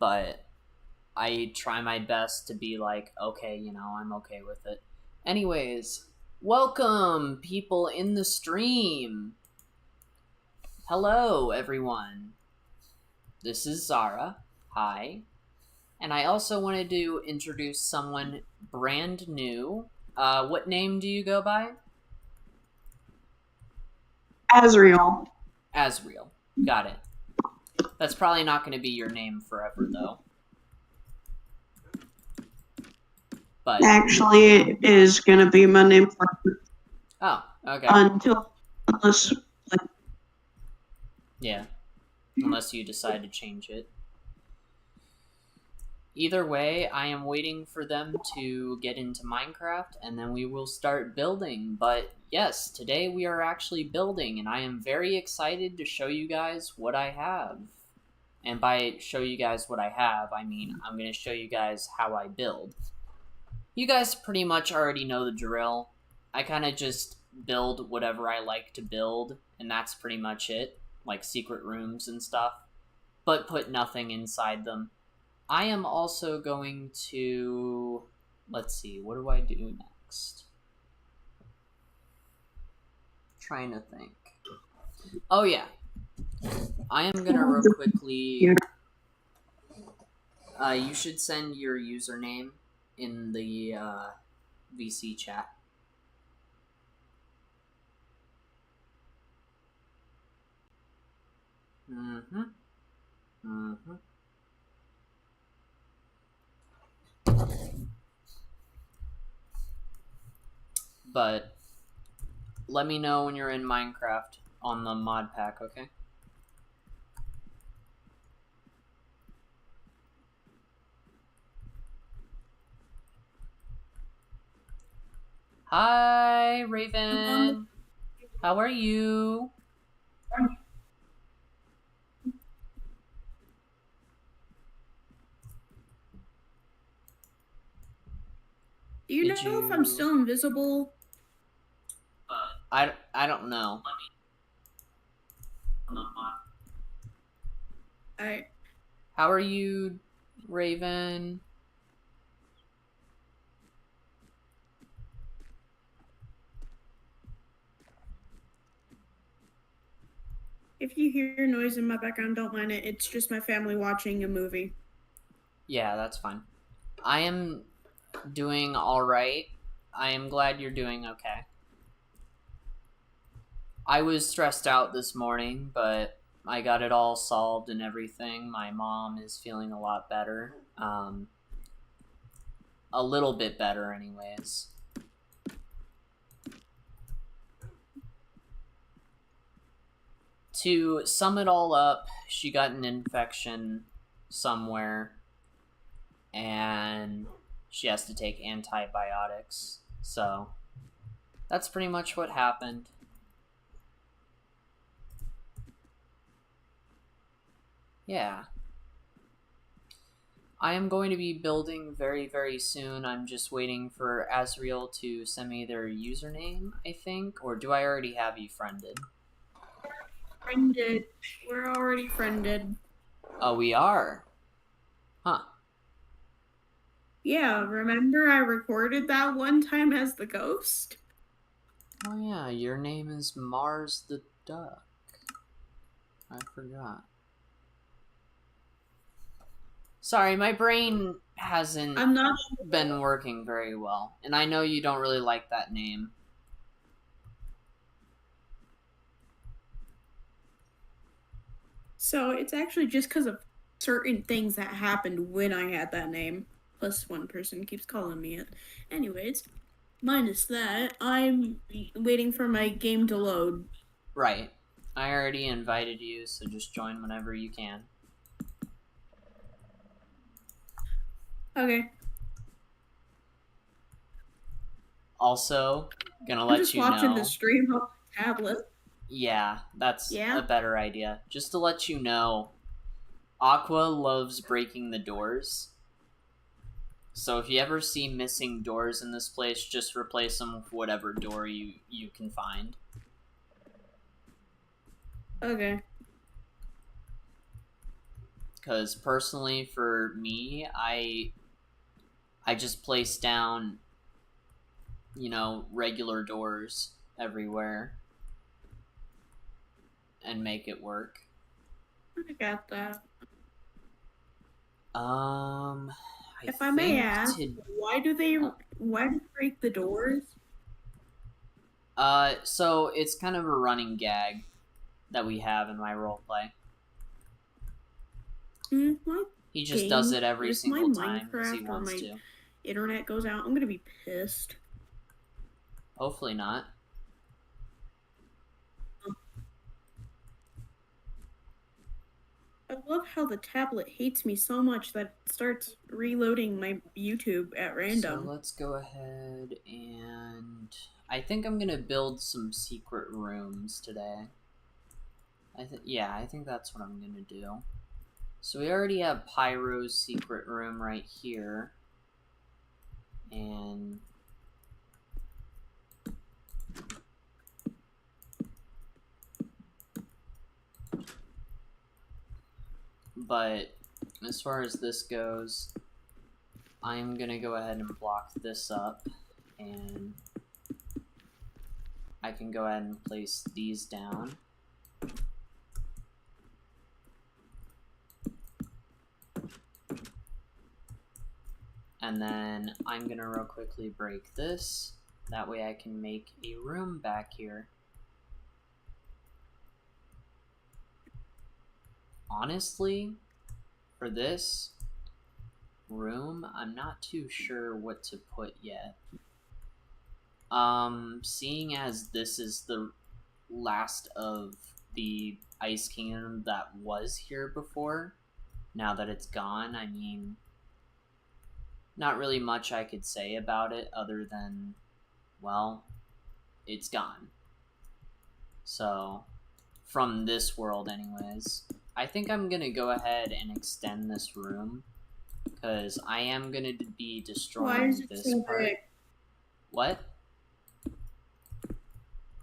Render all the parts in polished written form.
but I try my best to be like, okay, I'm okay with it. Anyways, welcome, people in the stream. Hello, everyone. This is Zara. Hi. And I also wanted to introduce someone brand new. What name do you go by? Azriel. Azriel. Got it. That's probably not going to be your name forever, though. But actually, it is going to be my name for okay. unless yeah, unless you decide to change it. Either way, I am waiting for them to get into Minecraft, and then we will start building. But yes, today we are actually building, and I am very excited to show you guys what I have. And by show you guys what I have, I mean I'm going to show you guys how I build. You guys pretty much already know the drill. I kind of just build whatever I like to build, and that's pretty much it. Like secret rooms and stuff, but put nothing inside them. I am also going to... Let's see, what do I do next? Trying to think. Oh, yeah. I am going to real quickly... you should send your username in the VC chat. But let me know when you're in Minecraft on the mod pack, okay? Hi, Raven. How are you? Do you know if I'm still invisible? I don't know. Alright. How are you, Raven? If you hear noise in my background, don't mind it. It's just my family watching a movie. Yeah, that's fine. I am doing alright. I am glad you're doing okay. I was stressed out this morning, but I got it all solved and everything. My mom is feeling a lot better. A little bit better anyways. To sum it all up, she got an infection somewhere, and she has to take antibiotics. So, that's pretty much what happened. Yeah. I am going to be building very, very soon. I'm just waiting for Azriel to send me their username, I think. Or do I already have you friended? Friended. We're already friended. Oh, we are? Huh. Yeah, remember I recorded that one time as the ghost? Oh yeah, your name is Mars the Duck. I forgot. Sorry, my brain hasn't been working very well. And I know you don't really like that name. So it's actually just because of certain things that happened when I had that name. Plus one person keeps calling me it. Anyways, minus that, I'm waiting for my game to load. Right. I already invited you, so just join whenever you can. Okay. Also, gonna let you know... I'm just watching the stream on my tablet. Yeah, that's a better idea. Just to let you know, Aqua loves breaking the doors. So if you ever see missing doors in this place, just replace them with whatever door you can find. Okay. Because personally, for me, I just place down, you know, regular doors everywhere and make it work. I got that. If I think may ask, why do they break the doors? So it's kind of a running gag that we have in my roleplay. He just does it every single time because he wants to. Internet goes out, I'm gonna be pissed. Hopefully not. I love how the tablet hates me so much that it starts reloading my YouTube at random. So let's go ahead and... I think I'm gonna build some secret rooms today. I think that's what I'm gonna do. So we already have Pyro's secret room right here. And... but as far as this goes, I'm gonna go ahead and block this up, and I can go ahead and place these down. And then I'm gonna real quickly break this. That way I can make a room back here. Honestly, for this room, I'm not too sure what to put yet. Seeing as this is the last of the Ice Kingdom that was here before, now that it's gone, I mean, not really much I could say about it other than, well, it's gone. So, from this world anyways, I think I'm gonna go ahead and extend this room, because I am gonna be destroying this part. Big? What?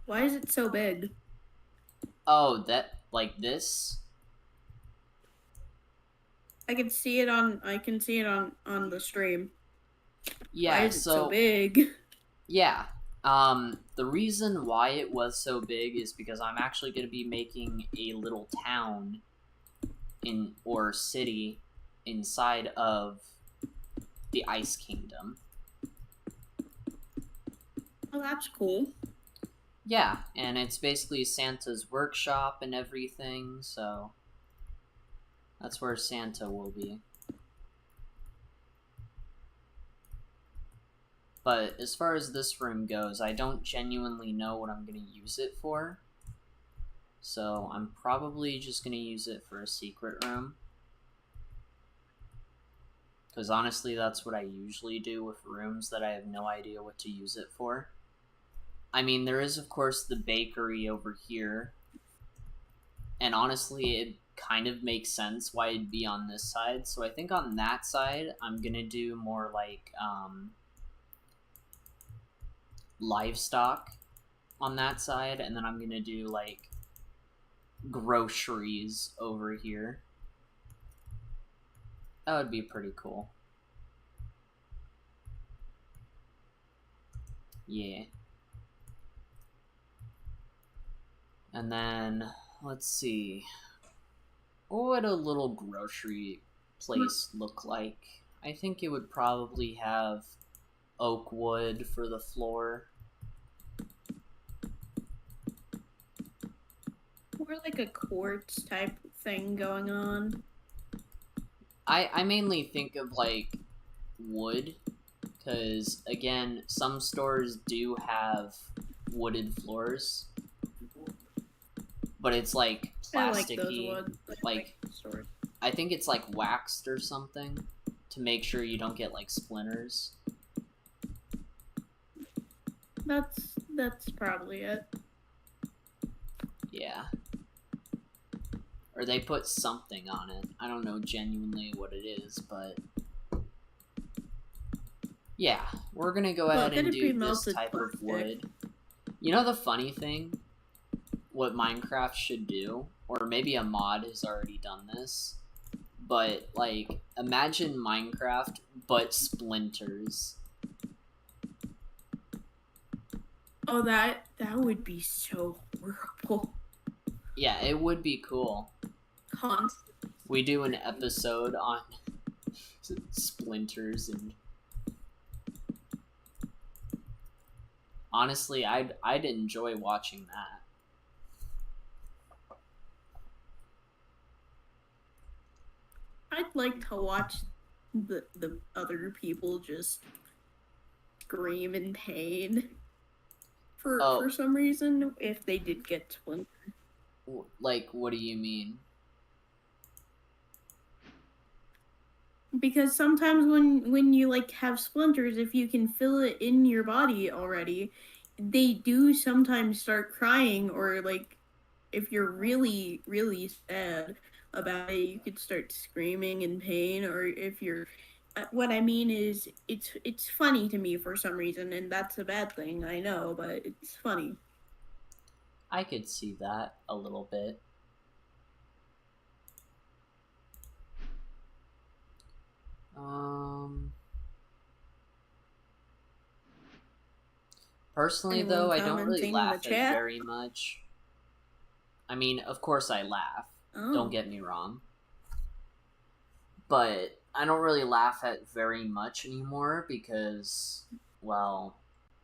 Why is it so big? Oh, that, like this? I can see it on the stream. Yeah, why is it so big? Yeah. The reason why it was so big is because I'm actually going to be making a little town or city inside of the Ice Kingdom. Oh, that's cool. Yeah, and it's basically Santa's workshop and everything, so that's where Santa will be. But as far as this room goes, I don't genuinely know what I'm going to use it for. So I'm probably just going to use it for a secret room. Because honestly, that's what I usually do with rooms that I have no idea what to use it for. I mean, there is, of course, the bakery over here. And honestly, it kind of makes sense why it'd be on this side. So I think on that side, I'm going to do more like... livestock on that side, and then I'm gonna do like groceries over here. That would be pretty cool. Yeah. And then let's see, what would a little grocery place look like? I think it would probably have oak wood for the floor. More like a quartz type thing going on. I mainly think of like wood, because again, some stores do have wooded floors, but it's like plasticky. I think it's like waxed or something to make sure you don't get like splinters. That's probably it. Yeah. Or they put something on it. I don't know genuinely what it is, but... yeah, we're gonna go ahead and do this type of wood. You know the funny thing? What Minecraft should do? Or maybe a mod has already done this. but like imagine Minecraft but splinters. Oh, that would be so horrible. Yeah, it would be cool. Constant. We do an episode on splinters, and honestly, I'd enjoy watching that. I'd like to watch the other people just scream in pain for some reason if they did get splintered. Like, what do you mean? Because sometimes when you like have splinters, if you can feel it in your body already, they do sometimes start crying, or like if you're really really sad about it, you could start screaming in pain. Or if you're what I mean is it's funny to me for some reason, and that's a bad thing, I know, but it's funny. I could see that a little bit. Personally, Anyone though, I don't really commenting in the laugh at chat? very much. I mean, of course I laugh. Oh. Don't get me wrong. But I don't really laugh at very much anymore because, well,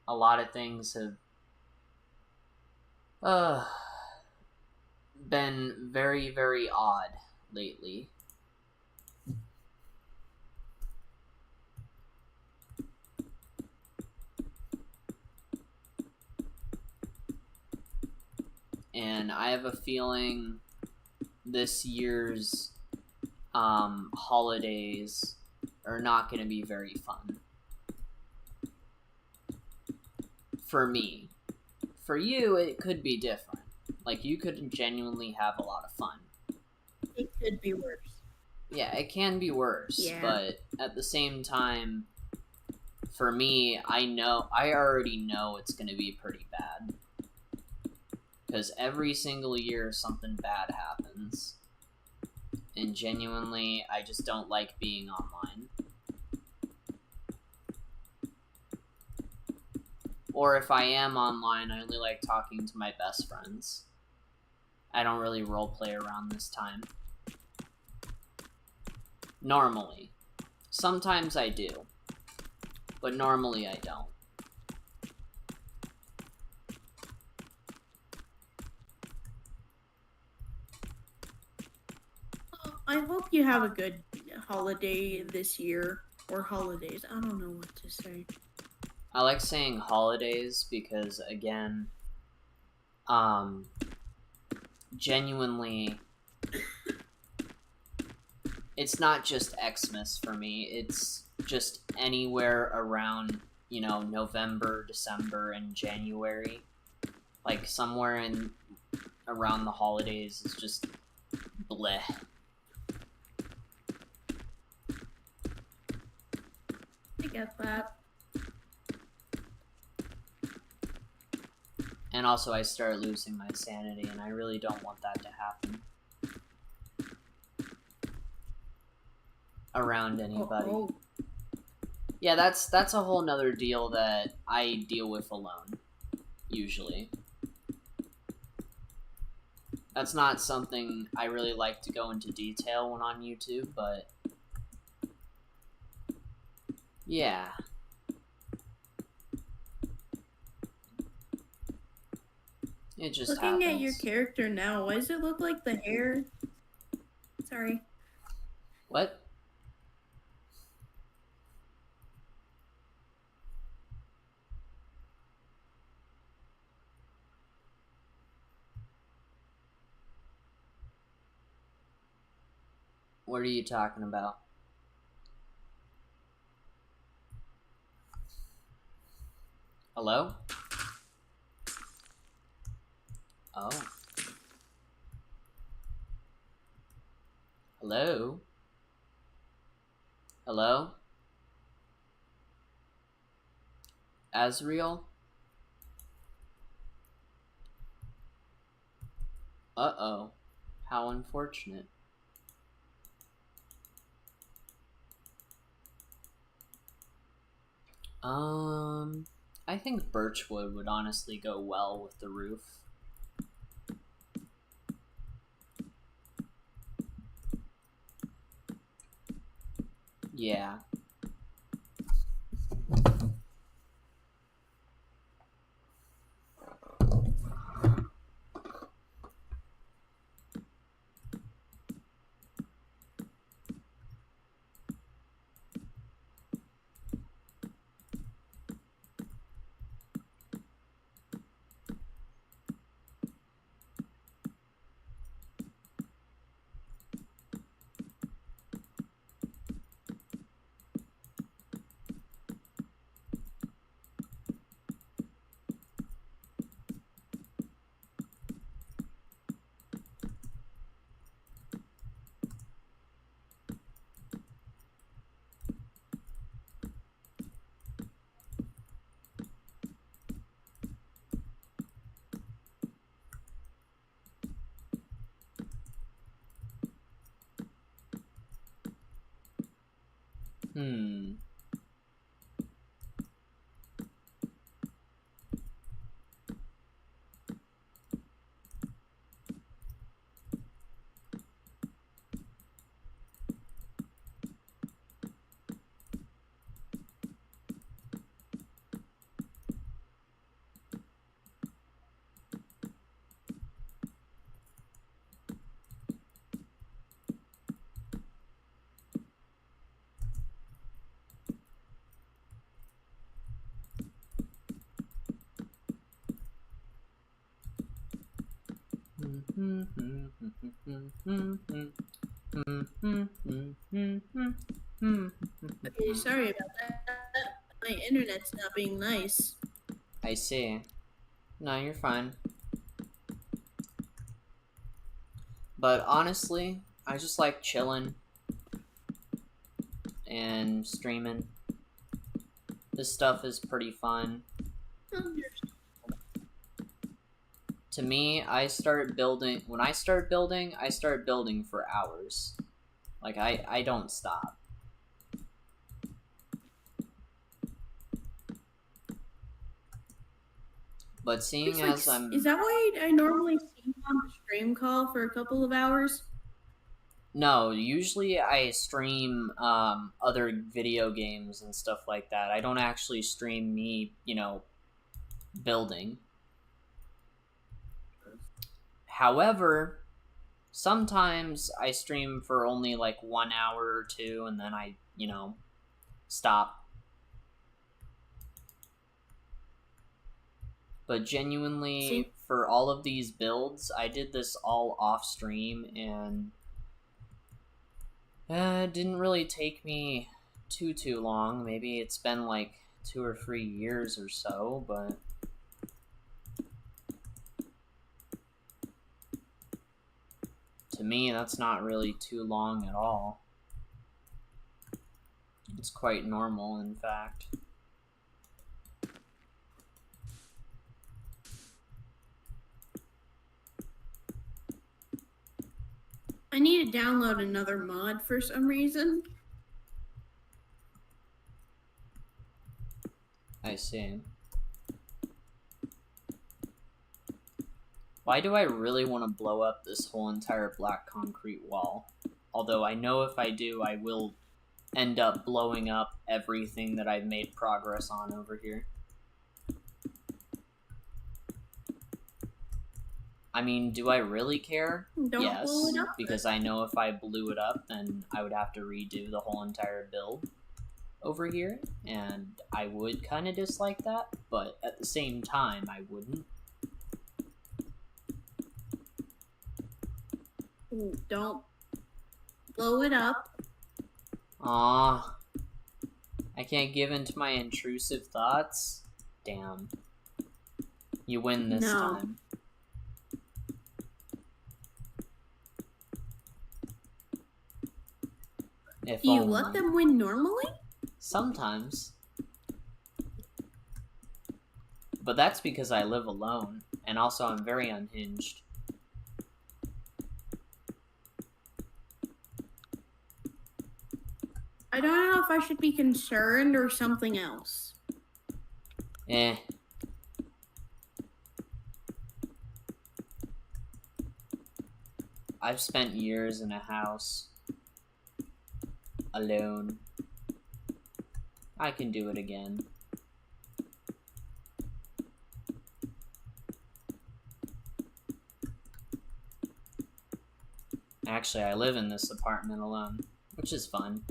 a lot of things have been very, very odd lately. And I have a feeling this year's holidays are not going to be very fun. For me. For you, it could be different. Like, you could genuinely have a lot of fun. It could be worse. Yeah, it can be worse. Yeah. But at the same time, for me, I already know it's going to be pretty bad. Because every single year something bad happens. And genuinely, I just don't like being online. Or if I am online, I only like talking to my best friends. I don't really roleplay around this time. Normally. Sometimes I do. But normally I don't. I hope you have a good holiday this year, or holidays. I don't know what to say. I like saying holidays because, again, genuinely, it's not just Xmas for me. It's just anywhere around, November, December, and January. Like, somewhere in around the holidays is just bleh. I get that. And also, I start losing my sanity, and I really don't want that to happen around anybody. Oh. Yeah, that's a whole nother deal that I deal with alone, usually. That's not something I really like to go into detail when on YouTube, but yeah. It just Looking happens. at your character now, why does it look like the hair? Sorry. What? What are you talking about? Hello? Oh. Hello? Hello? Azriel? Uh-oh. How unfortunate. I think birchwood would honestly go well with the roof. Yeah. Hmm. Okay, sorry about that. My internet's not being nice. I see. No, you're fine. But honestly, I just like chilling and streaming. This stuff is pretty fun. To me, when I start building, I start building for hours. Like, I don't stop. But seeing as I'm... Is that why I normally see you on the stream call for a couple of hours? No, usually I stream other video games and stuff like that. I don't actually stream me, building. However, sometimes I stream for only like 1 hour or two and then I, stop. But genuinely, for all of these builds, I did this all off stream and it didn't really take me too long. Maybe it's been like 2 or 3 years or so, but to me, that's not really too long at all. It's quite normal, in fact. I need to download another mod for some reason. I see. Why do I really want to blow up this whole entire black concrete wall? Although I know if I do, I will end up blowing up everything that I've made progress on over here. I mean, do I really care? Don't blow it up, because I know if I blew it up, then I would have to redo the whole entire build over here, and I would kind of dislike that, but at the same time, I wouldn't. Don't blow it up. Aw. I can't give in to my intrusive thoughts? Damn. You win this time. If Do you only. let them win normally? Sometimes. But that's because I live alone, and also I'm very unhinged. I don't know if I should be concerned or something else. Eh. I've spent years in a house alone. I can do it again. Actually, I live in this apartment alone, which is fun.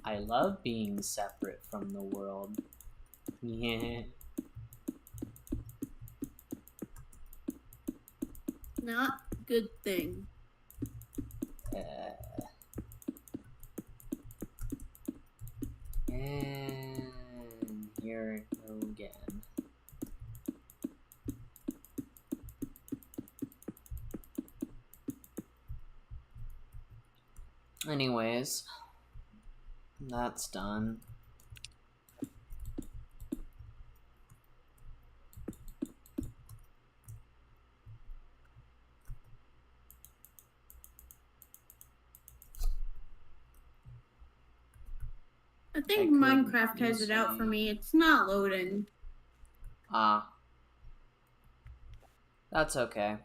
I love being separate from the world. Yeah. Not good thing. And here we go again. Anyways, that's done. I think Minecraft has it out for me. It's not loading. That's okay.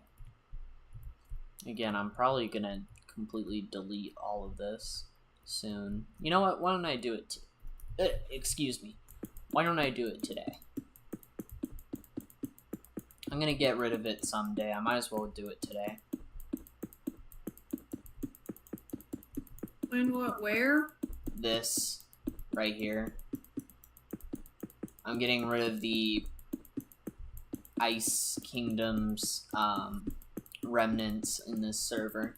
Again, I'm probably gonna completely delete all of this soon. You know what? Why don't I do it? Excuse me. Why don't I do it today? I'm gonna get rid of it someday. I might as well do it today. When, what, where? This right here. I'm getting rid of the Ice Kingdom's remnants in this server.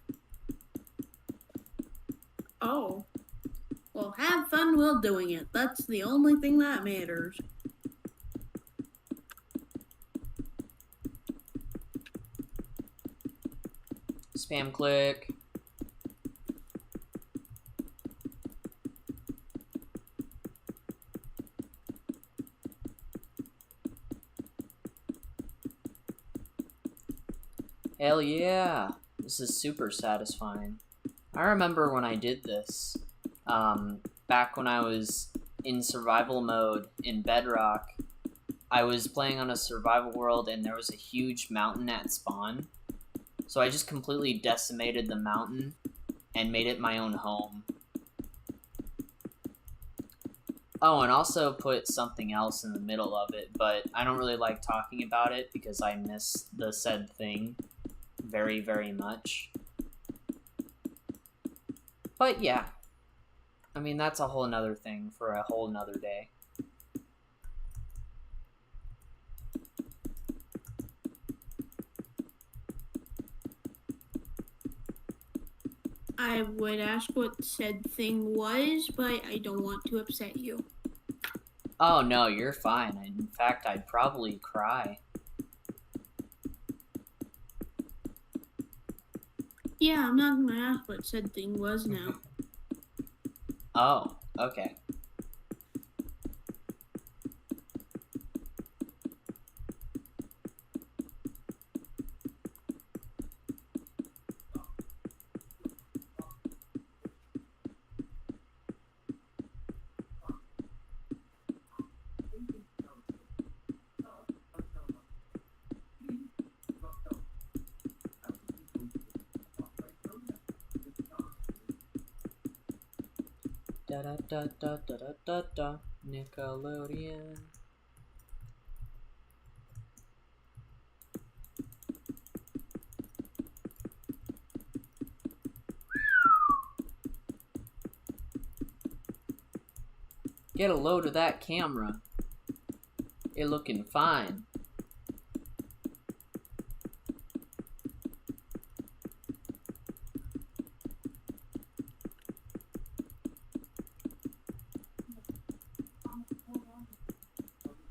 Oh. Well, have fun while doing it. That's the only thing that matters. Spam click. Hell yeah, this is super satisfying. I remember when I did this, back when I was in survival mode in Bedrock. I was playing on a survival world and there was a huge mountain at spawn. So I just completely decimated the mountain and made it my own home. Oh, and also put something else in the middle of it, but I don't really like talking about it because I miss the said thing very, very much. But yeah, I mean, that's a whole nother thing for a whole nother day. I would ask what said thing was, but I don't want to upset you. Oh no, you're fine. In fact, I'd probably cry. Yeah, I'm not gonna ask what said thing was now. Oh, okay. Da da da da da da da da. Nickelodeon. Get a load of that camera. It looking fine.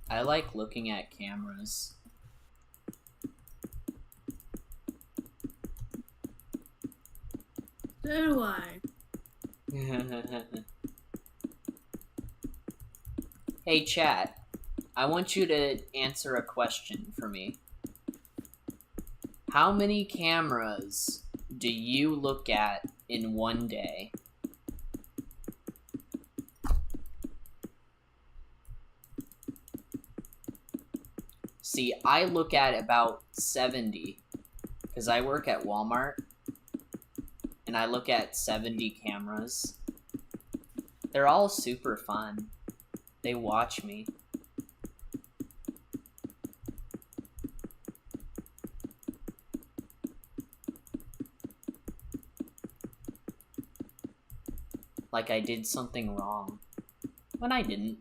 I like looking at cameras. So do I. Hey chat, I want you to answer a question for me. How many cameras do you look at in one day? See, I look at about 70, because I work at Walmart, and I look at 70 cameras. They're all super fun. They watch me. Like I did something wrong, when I didn't.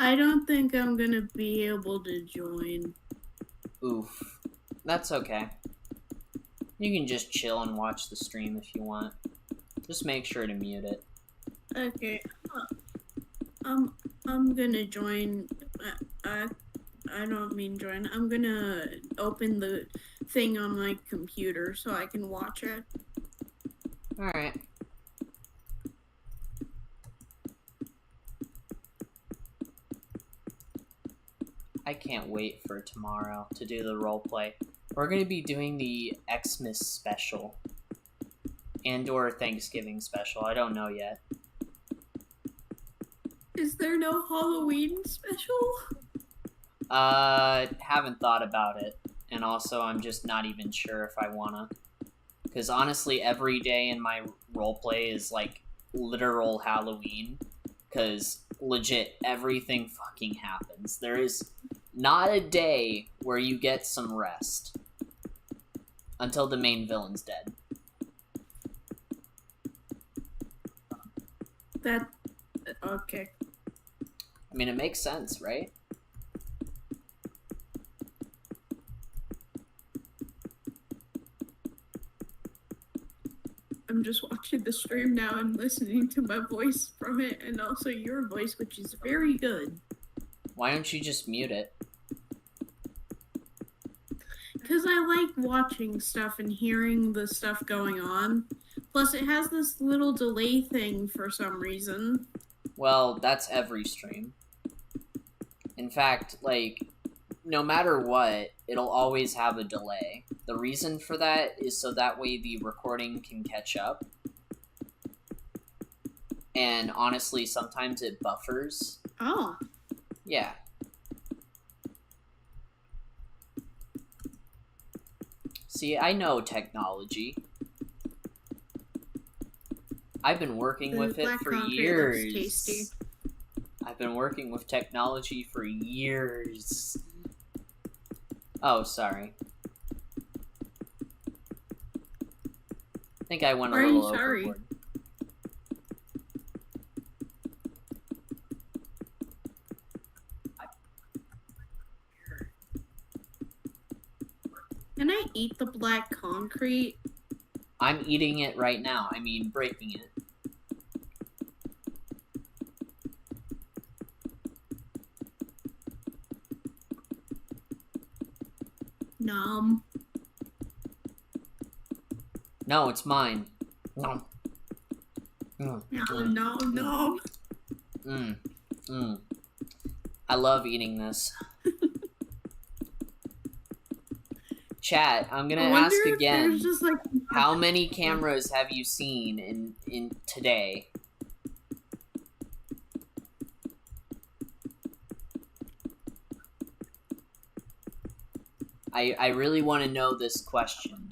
I don't think I'm gonna be able to join. Oof. That's okay. You can just chill and watch the stream if you want. Just make sure to mute it. Okay. I'm gonna join. I don't mean join. I'm gonna open the thing on my computer so I can watch it. Alright. I can't wait for tomorrow to do the roleplay. We're going to be doing the Xmas special. And or Thanksgiving special. I don't know yet. Is there no Halloween special? Haven't thought about it. And also, I'm just not even sure if I wanna. Because honestly, every day in my roleplay is like literal Halloween. Because legit, everything fucking happens. There is not a day where you get some rest. Until the main villain's dead. That. Okay. I mean, it makes sense, right? I'm just watching the stream now and listening to my voice from it, and also your voice, which is very good. Why don't you just mute it? Because I like watching stuff and hearing the stuff going on. Plus, it has this little delay thing for some reason. Well, that's every stream. In fact, like, no matter what, it'll always have a delay. The reason for that is so that way the recording can catch up. And honestly, sometimes it buffers. Oh. Yeah. See, I know technology. I've been working with it for years. Tasty. I've been working with technology for years. Oh, sorry. I think I went a little overboard. Can I eat the black concrete? I'm eating it right now. I mean, breaking it. Nom. No, it's mine. Nom. No, no. I love eating this. Chat, I'm gonna ask again. Just like... How many cameras have you seen in today? I really want to know this question.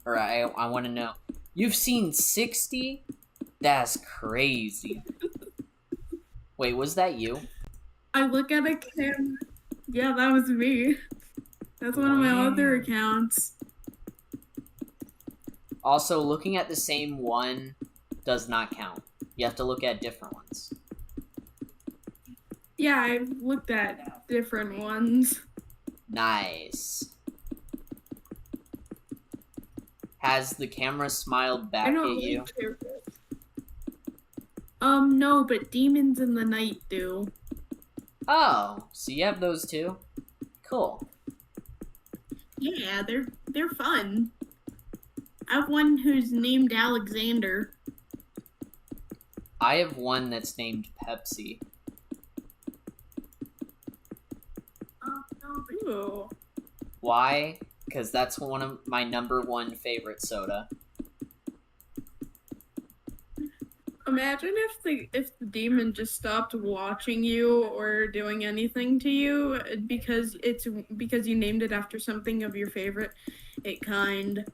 Or I want to know. You've seen 60? That's crazy. Wait, was that you? I look at a camera. Yeah, that was me. That's one of my other accounts. Also, looking at the same one does not count. You have to look at different ones. Yeah, I've looked at different ones. Nice. Has the camera smiled back at you? No, but Demons in the Night do. Oh, so you have those too? Cool. Yeah, they're fun. I have one who's named Alexander. I have one that's named Pepsi. Ooh. Why? Because that's one of my #1 favorite soda. Imagine if the demon just stopped watching you or doing anything to you because you named it after something of your favorite kind.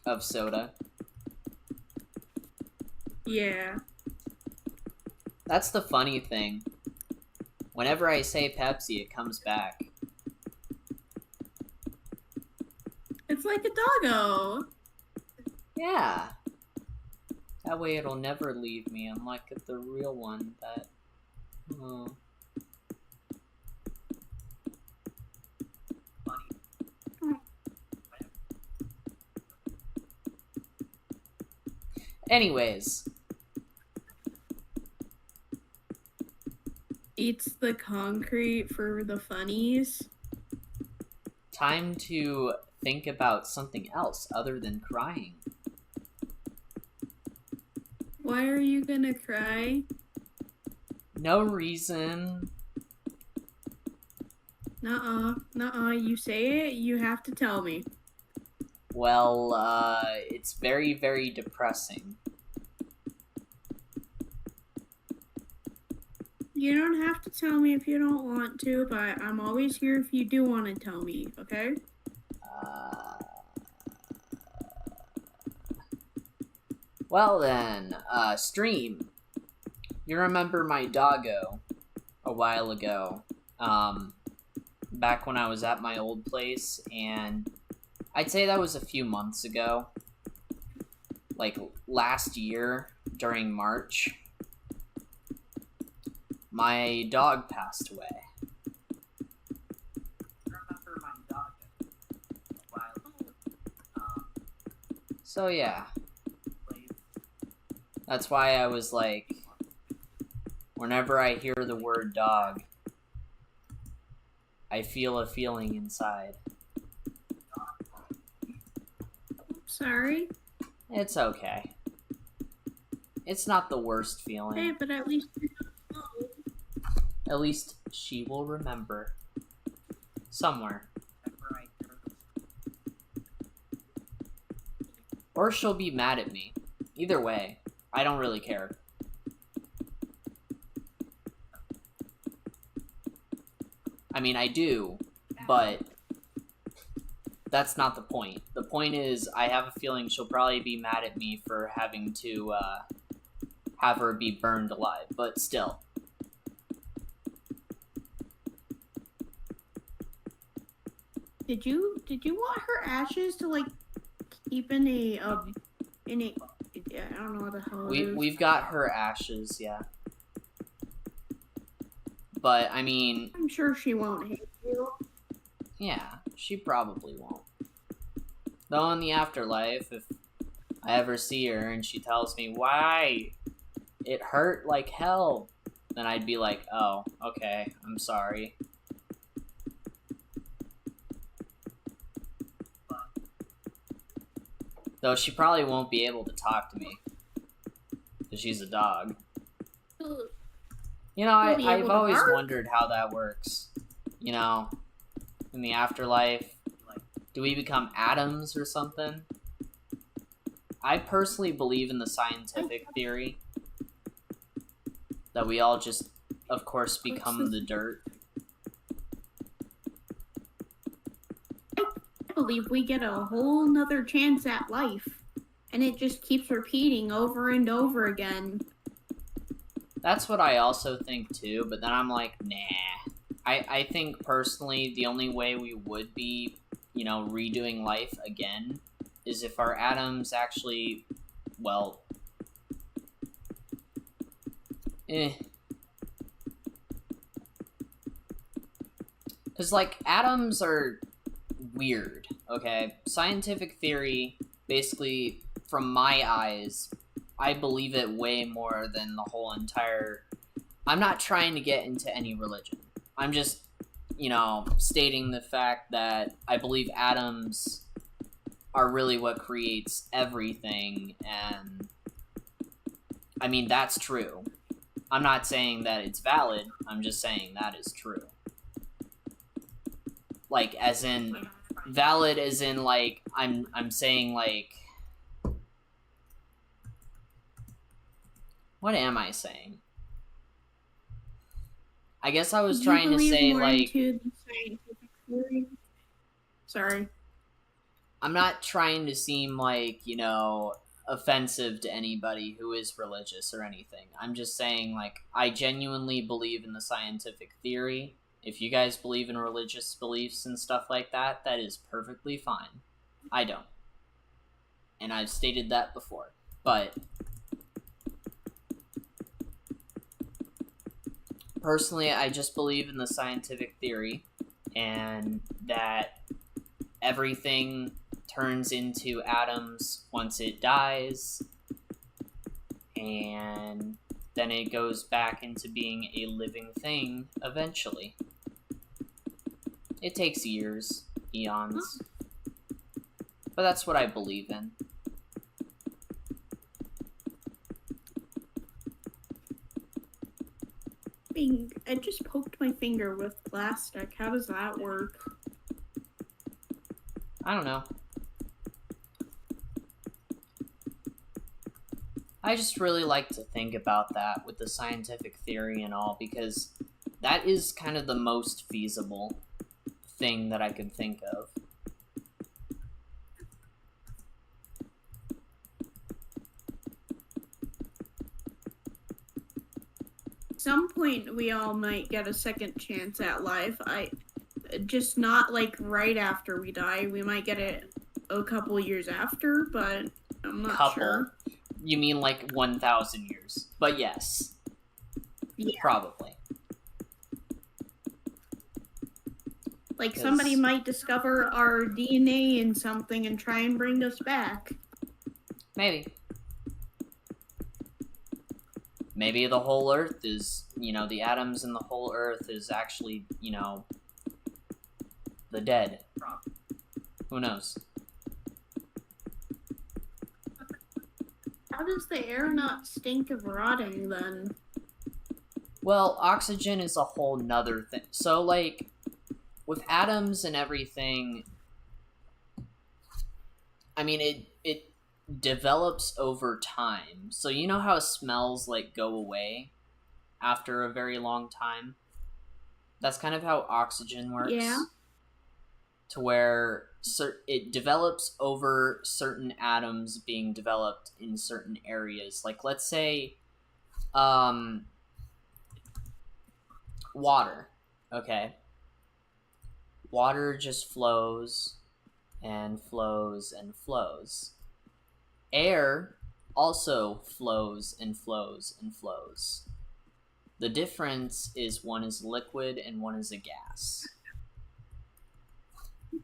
Of soda. Yeah. That's the funny thing. Whenever I say Pepsi, it comes back. It's like a doggo. Yeah. That way it'll never leave me, unlike the real one that... Oh. Anyways. Eats the concrete for the funnies. Time to think about something else other than crying. Why are you gonna cry? No reason. Nuh-uh. You say it, you have to tell me. Well, it's very, very depressing. You don't have to tell me if you don't want to, but I'm always here if you do want to tell me, okay? Well then, Stream. You remember my doggo a while ago, back when I was at my old place, and I'd say that was a few months ago. Like, last year, during March. My dog passed away. Remember my dog a while ago. So yeah. That's why I was like, whenever I hear the word dog, I feel a feeling inside. Sorry. It's okay. It's not the worst feeling. Hey, but at least you know. At least she will remember. Somewhere. Or she'll be mad at me. Either way, I don't really care. I mean, I do, but that's not the point. The point is, I have a feeling she'll probably be mad at me for having to, have her be burned alive, but still. Did you want her ashes to like keep in a I don't know what the hell it is. We've got her ashes, yeah. But I mean, I'm sure she won't hate you. Yeah, she probably won't. Though in the afterlife, if I ever see her and she tells me why it hurt like hell, then I'd be like, oh, okay, I'm sorry. Though she probably won't be able to talk to me, because she's a dog. You know, I've always wondered how that works. You know, in the afterlife, like, do we become atoms or something? I personally believe in the scientific theory that we all just, of course, become the dirt. I believe we get a whole nother chance at life, and it just keeps repeating over and over again. That's what I also think too, but then I'm like, nah. I think personally the only way we would be, you know, redoing life again is if our atoms actually, well, Because, like, atoms are weird, okay? Scientific theory, basically, from my eyes, I believe it way more than the whole entire... I'm not trying to get into any religion. I'm just, you know, stating the fact that I believe atoms are really what creates everything, and... I mean, that's true. I'm not saying that it's valid, I'm just saying that is true. Like, as in... Valid as in, like, I'm saying, like... What am I saying? I guess I was Do you trying to believe say, more like, into the scientific theory? Sorry. I'm not trying to seem like, offensive to anybody who is religious or anything. I'm just saying, like, I genuinely believe in the scientific theory. If you guys believe in religious beliefs and stuff like that, that is perfectly fine. I don't. And I've stated that before. But personally, I just believe in the scientific theory and that everything turns into atoms once it dies, and then it goes back into being a living thing eventually. It takes years, eons, but that's what I believe in. I just poked my finger with plastic. How does that work? I don't know. I just really like to think about that with the scientific theory and all, because that is kind of the most feasible thing that I could think of. At some point, we all might get a second chance at life. Just not like right after we die. We might get it a couple years after, but I'm not sure. You mean like 1,000 years? But yes. Yeah. Probably. Like somebody might discover our DNA in something and try and bring us back. Maybe. Maybe the whole Earth is, the atoms in the whole Earth is actually, the dead. Who knows? How does the air not stink of rotting then? Well, oxygen is a whole nother thing. So, like, with atoms and everything, I mean, it develops over time. So you know how smells, like, go away after a very long time? That's kind of how oxygen works. Yeah. To where it develops over certain atoms being developed in certain areas. Like, let's say, water, okay? Water just flows and flows and flows. Air also flows and flows and flows. The difference is one is liquid and one is a gas.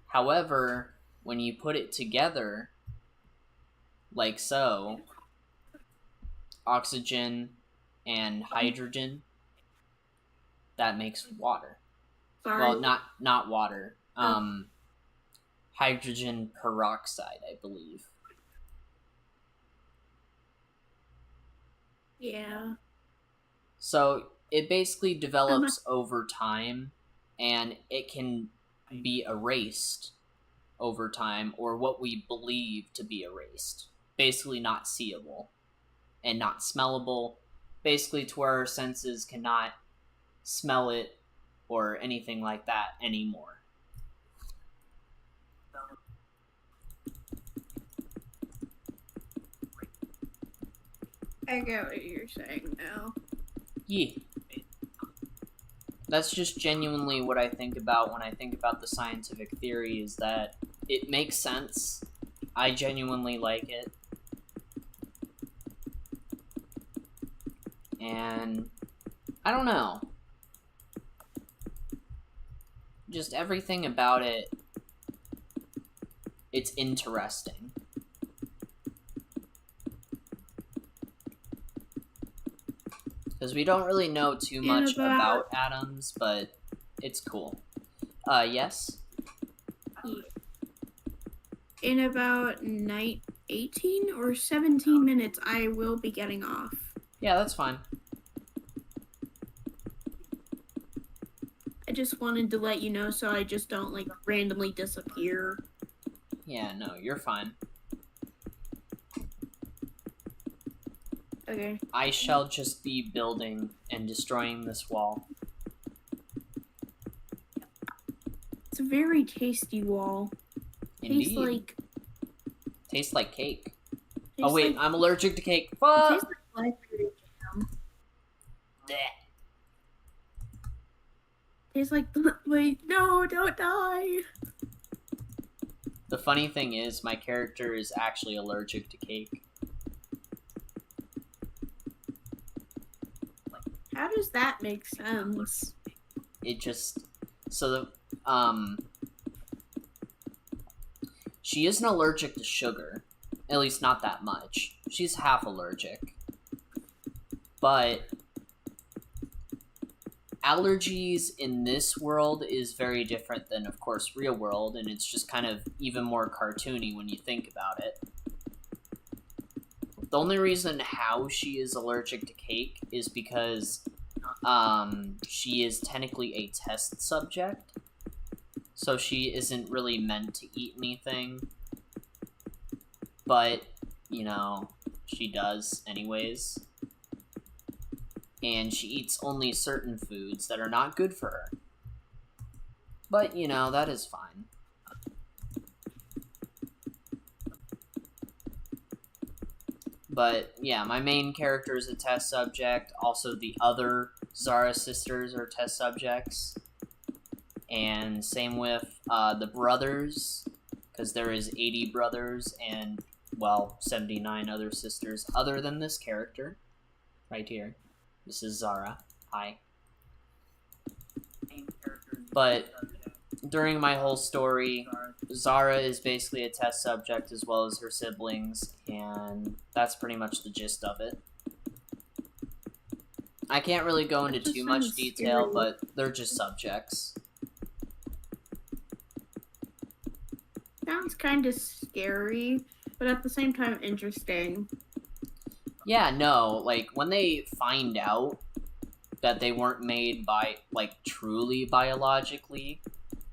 However, when you put it together, like so, oxygen and hydrogen, that makes water. Sorry. Well, not water. Hydrogen peroxide, I believe. Yeah. So it basically develops over time, and it can be erased over time, or what we believe to be erased. Basically not seeable and not smellable, basically to where our senses cannot smell it or anything like that anymore. I get what you're saying now. Yeah. That's just genuinely what I think about when I think about the scientific theory, is that it makes sense. I genuinely like it. And I don't know. Just everything about it, it's interesting. Because we don't really know too much about atoms, but it's cool. Yes? Yeah. In about 18 or 17 minutes, I will be getting off. Yeah, that's fine. I just wanted to let you know so I just don't, like, randomly disappear. Yeah, no, you're fine. Okay. I shall just be building and destroying this wall. It's a very tasty wall. Indeed. Tastes Tastes like cake. like. Oh wait, I'm allergic to cake. It Fuck! tastes like blackberry jam. Bleh. Tastes like. Wait, no, don't die. The funny thing is, my character is actually allergic to cake. How does that make sense? It just she isn't allergic to sugar, at least not that much. She's half allergic, but allergies in this world is very different than, of course, real world, and it's just kind of even more cartoony when you think about it. The only reason how she is allergic to cake is because she is technically a test subject, so she isn't really meant to eat anything, but, you know, she does anyways. And she eats only certain foods that are not good for her. But, you know, that is fine. But, yeah, my main character is a test subject. Also, the other Zara sisters are test subjects. And same with the brothers, because there is 80 brothers and, well, 79 other sisters other than this character right here. This is Zara. Hi. But during my whole story, Zara is basically a test subject as well as her siblings, and that's pretty much the gist of it. I can't really go into too much detail, but they're just subjects. Sounds kind of scary, but at the same time interesting. Yeah, no, like, when they find out that they weren't made by, like, truly biologically,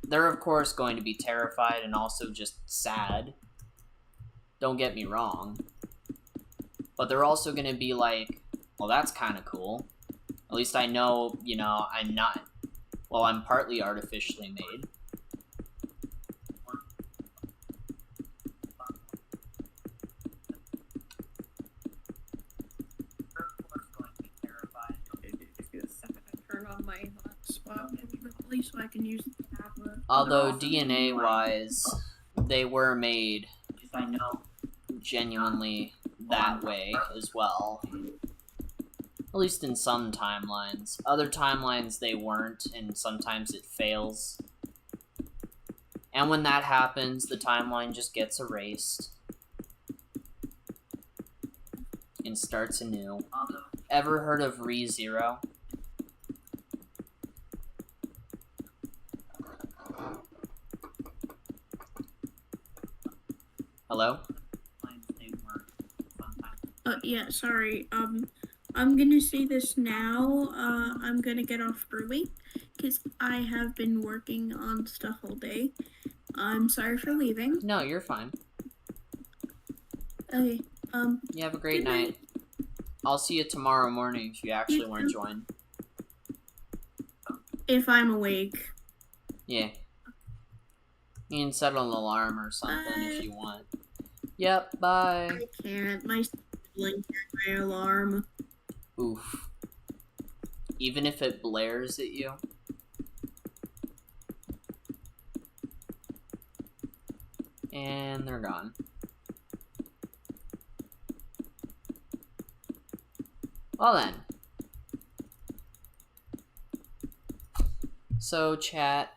they're of course going to be terrified and also just sad. Don't get me wrong. But they're also going to be like, well, that's kind of cool. At least I know, you know, I'm not, well, I'm partly artificially made. Turn on my hotspot quickly so I can use the tablet. Although DNA-wise, they were made genuinely that way as well. At least in some timelines. Other timelines they weren't, and sometimes it fails. And when that happens, the timeline just gets erased. And starts anew. Ever heard of ReZero? Hello? Yeah, sorry. I'm gonna say this now. I'm gonna get off early because I have been working on stuff all day. I'm sorry for leaving. No, you're fine. Okay. You have a great Good night. night. I'll see you tomorrow morning if you actually want to join. If I'm awake. Yeah. You can set an alarm or something if you want. Yep, bye. I can't. My sibling heard my alarm. Oof. Even if it blares at you? And they're gone. Well then. So, chat.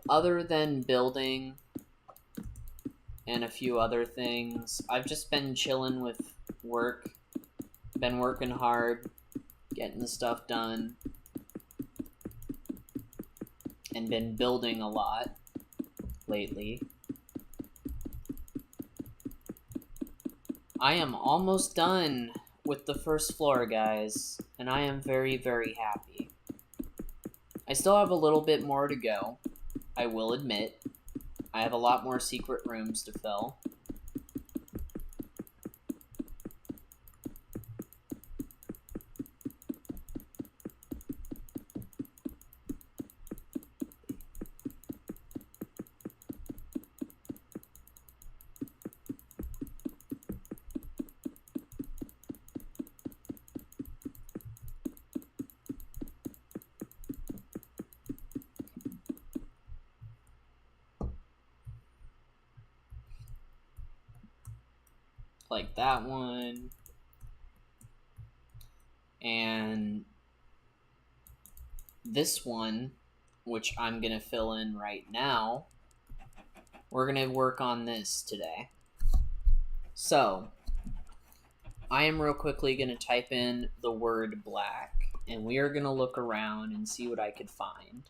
Other than building and a few other things, I've just been chilling with work. Been working hard, getting the stuff done, and been building a lot lately. I am almost done with the first floor, guys, and I am very, very happy. I still have a little bit more to go, I will admit. I have a lot more secret rooms to fill. like that one. And this one, which I'm going to fill in right now, we're going to work on this today. So, I am real quickly going to type in the word black, and we are going to look around and see what I could find.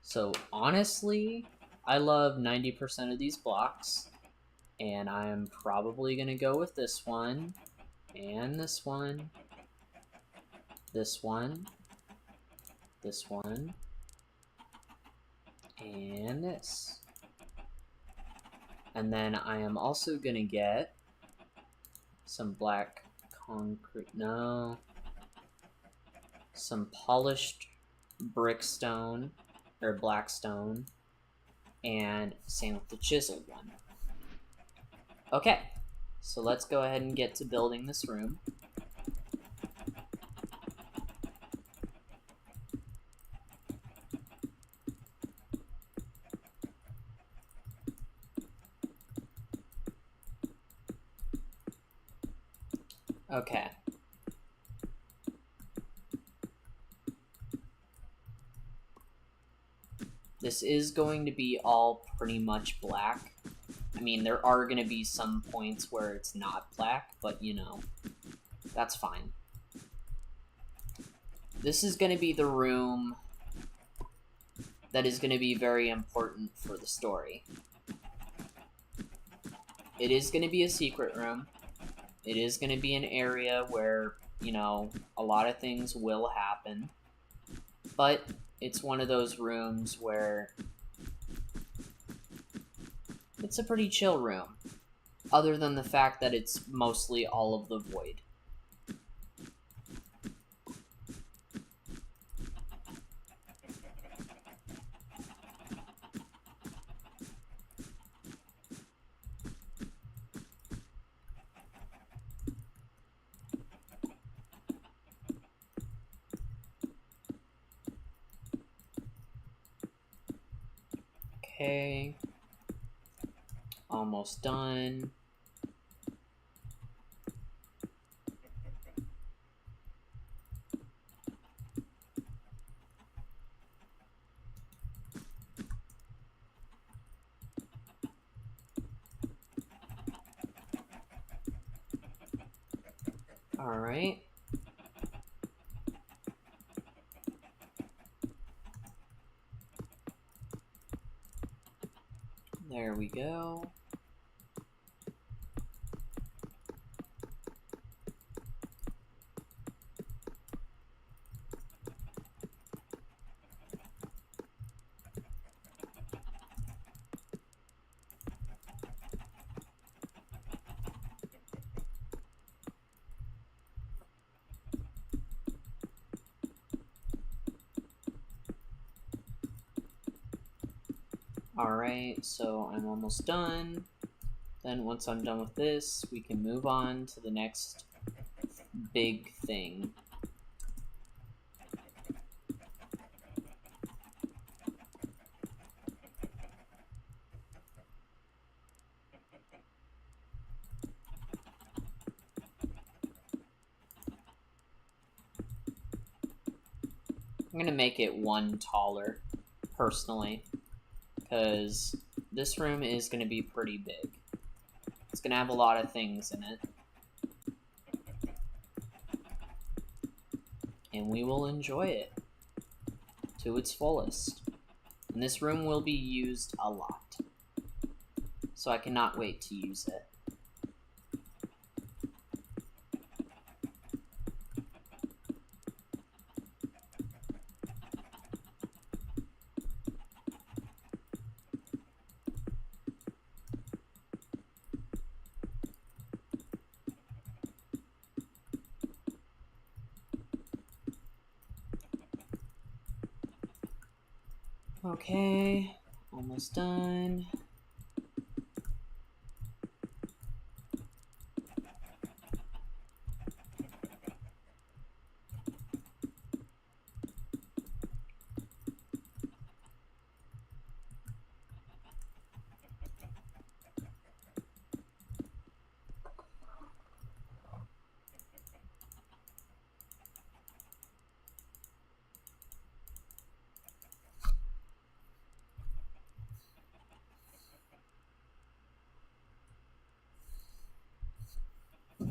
So, honestly, I love 90% of these blocks, and I'm probably going to go with this one, and this one, this one, this one, and this. And then I am also going to get some black concrete, no, some polished brickstone, or black stone, and same with the chiseled one. Okay, so let's go ahead and get to building this room. Okay. This is going to be all pretty much black. I mean, there are going to be some points where it's not black, but you know, that's fine. This is going to be the room that is going to be very important for the story. It is going to be a secret room. It is going to be an area where, you know, a lot of things will happen. But it's one of those rooms where it's a pretty chill room, other than the fact that it's mostly all of the void. Okay, almost done. All right. There we go. Alright, so I'm almost done. Then once I'm done with this, we can move on to the next big thing. I'm gonna make it one taller, personally, because this room is gonna be pretty big. It's gonna have a lot of things in it. And we will enjoy it to its fullest. And this room will be used a lot. So I cannot wait to use it. Okay, almost done.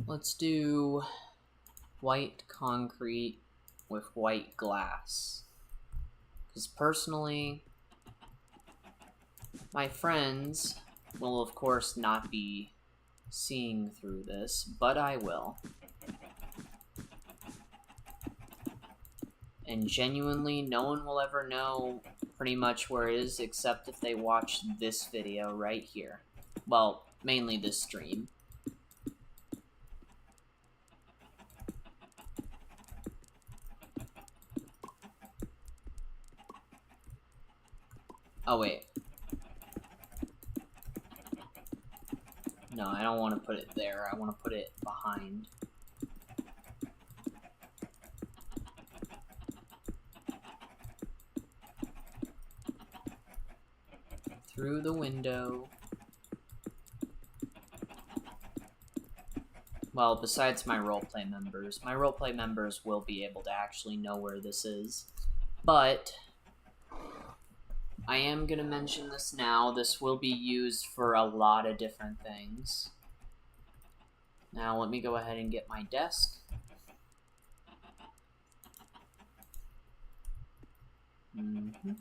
Let's do white concrete with white glass. Because personally, my friends will of course not be seeing through this, but I will. And genuinely, no one will ever know pretty much where it is except if they watch this video right here. Well, mainly this stream. Oh, wait. No, I don't want to put it there. I want to put it behind. Through the window. Well, besides my roleplay members will be able to actually know where this is. But I am going to mention this now. This will be used for a lot of different things. Now, let me go ahead and get my desk. Okay.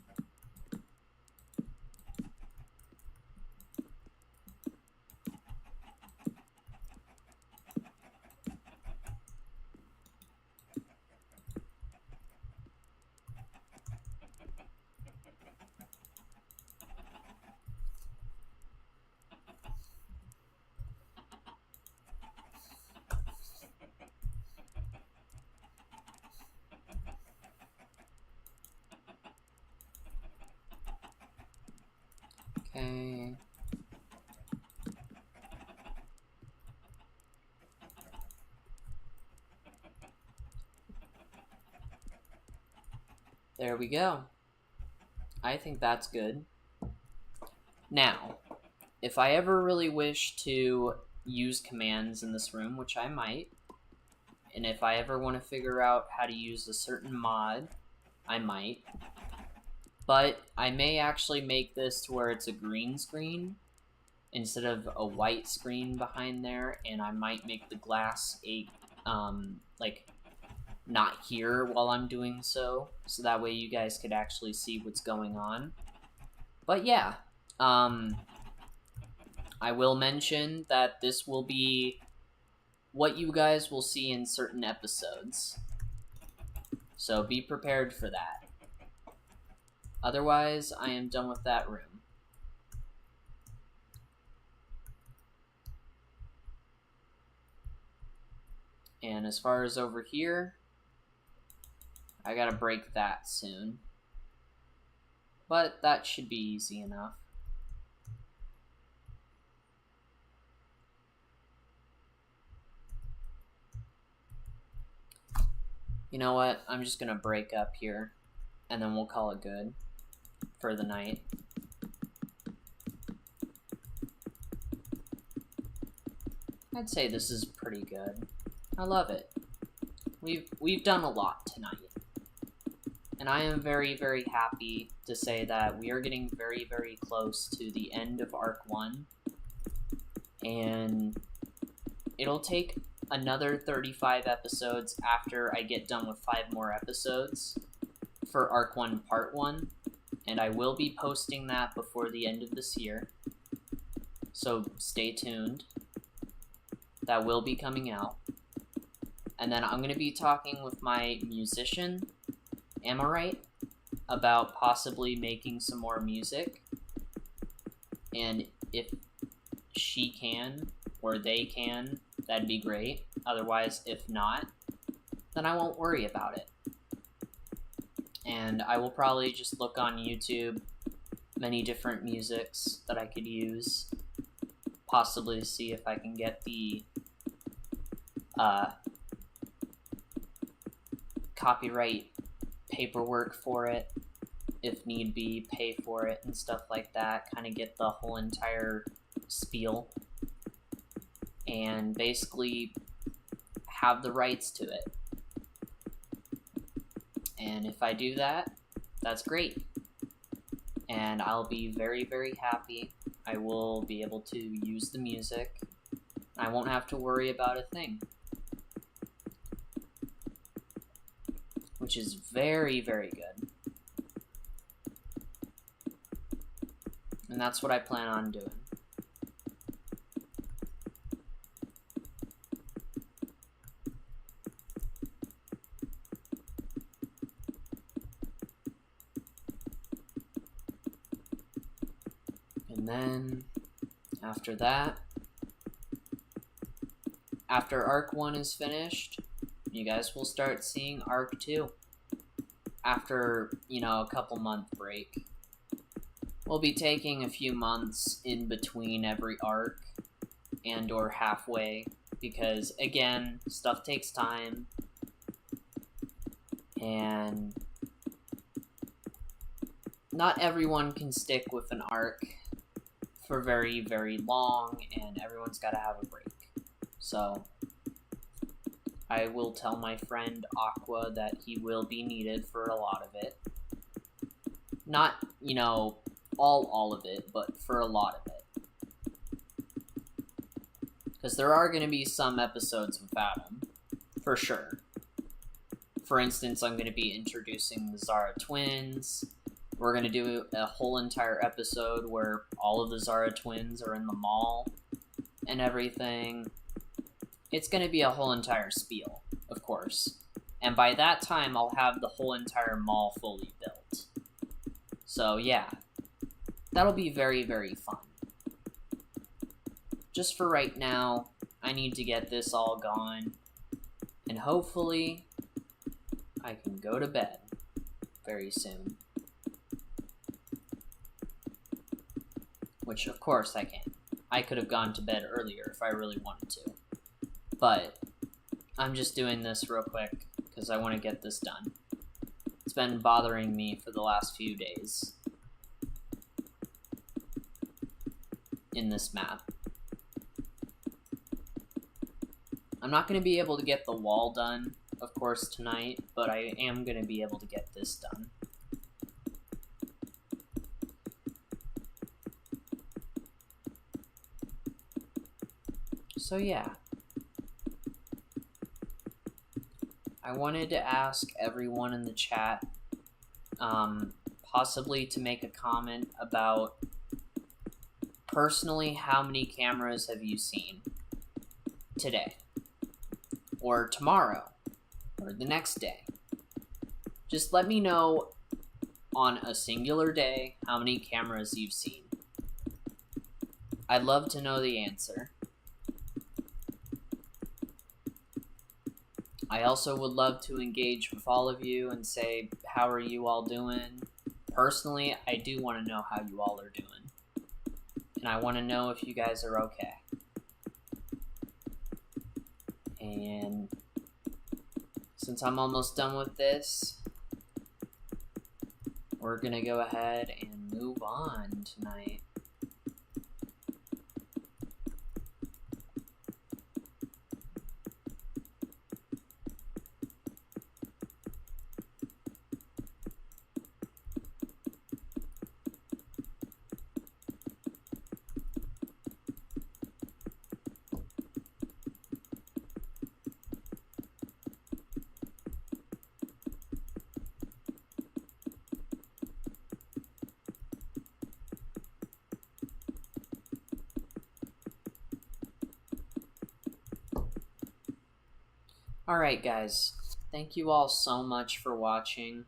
There we go. I think that's good. Now, if I ever really wish to use commands in this room, which I might, and if I ever want to figure out how to use a certain mod, I might. But I may actually make this to where it's a green screen instead of a white screen behind there, and I might make the glass a, like, not here while I'm doing so that way you guys could actually see what's going on. But yeah, I will mention that this will be what you guys will see in certain episodes. So be prepared for that. Otherwise, I am done with that room. And as far as over here, I gotta break that soon. But that should be easy enough. You know what? I'm just gonna break up here, and then we'll call it good for the night. I'd say this is pretty good. I love it. We've done a lot tonight. And I am very, very happy to say that we are getting very, very close to the end of Arc 1. And it'll take another 35 episodes after I get done with 5 more episodes for Arc 1 Part 1. And I will be posting that before the end of this year. So stay tuned. That will be coming out. And then I'm going to be talking with my musician, am I right, about possibly making some more music. And if she can, or they can, that'd be great. Otherwise, if not, then I won't worry about it. And I will probably just look on YouTube many different musics that I could use, possibly to see if I can get the copyright paperwork for it, if need be, pay for it and stuff like that, kind of get the whole entire spiel, and basically have the rights to it. And if I do that, that's great. And I'll be very, very happy. I will be able to use the music I won't have to worry about a thing. Which is very, very good. And that's what I plan on doing. And then, after that, after Arc 1 is finished, you guys will start seeing Arc 2. After, a couple month break. We'll be taking a few months in between every arc and or halfway because, again, stuff takes time and not everyone can stick with an arc for very, very long, and everyone's got to have a break. So I will tell my friend Aqua that he will be needed for a lot of it. Not, all of it, but for a lot of it. Because there are going to be some episodes without him, for sure. For instance, I'm going to be introducing the Zara twins. We're going to do a whole entire episode where all of the Zara twins are in the mall and everything. It's going to be a whole entire spiel, of course. And by that time, I'll have the whole entire mall fully built. So, yeah. That'll be very, very fun. Just for right now, I need to get this all gone. And hopefully, I can go to bed very soon. Which, of course, I can. I could have gone to bed earlier if I really wanted to. But I'm just doing this real quick because I want to get this done. It's been bothering me for the last few days in this map. I'm not going to be able to get the wall done, of course, tonight, but I am going to be able to get this done. So yeah. I wanted to ask everyone in the chat, possibly to make a comment about, personally, how many cameras have you seen today? Or tomorrow? Or the next day? Just let me know on a singular day how many cameras you've seen. I'd love to know the answer. I also would love to engage with all of you and say, how are you all doing? Personally, I do want to know how you all are doing. And I want to know if you guys are okay. And since I'm almost done with this, we're going to go ahead and move on tonight. Alright guys, thank you all so much for watching.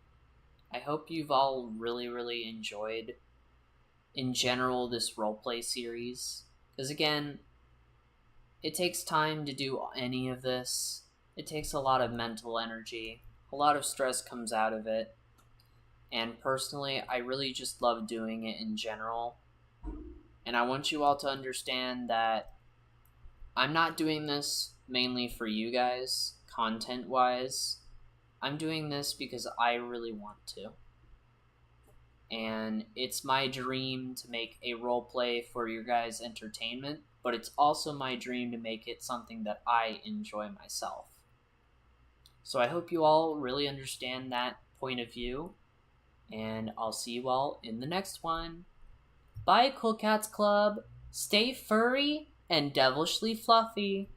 I hope you've all really enjoyed, in general, this roleplay series. Because again, it takes time to do any of this. It takes a lot of mental energy. A lot of stress comes out of it. And personally, I really just love doing it in general. And I want you all to understand that I'm not doing this mainly for you guys, content-wise. I'm doing this because I really want to. And it's my dream to make a roleplay for your guys' entertainment, but it's also my dream to make it something that I enjoy myself. So I hope you all really understand that point of view, and I'll see you all in the next one. Bye, Cool Cats Club. Stay furry and devilishly fluffy.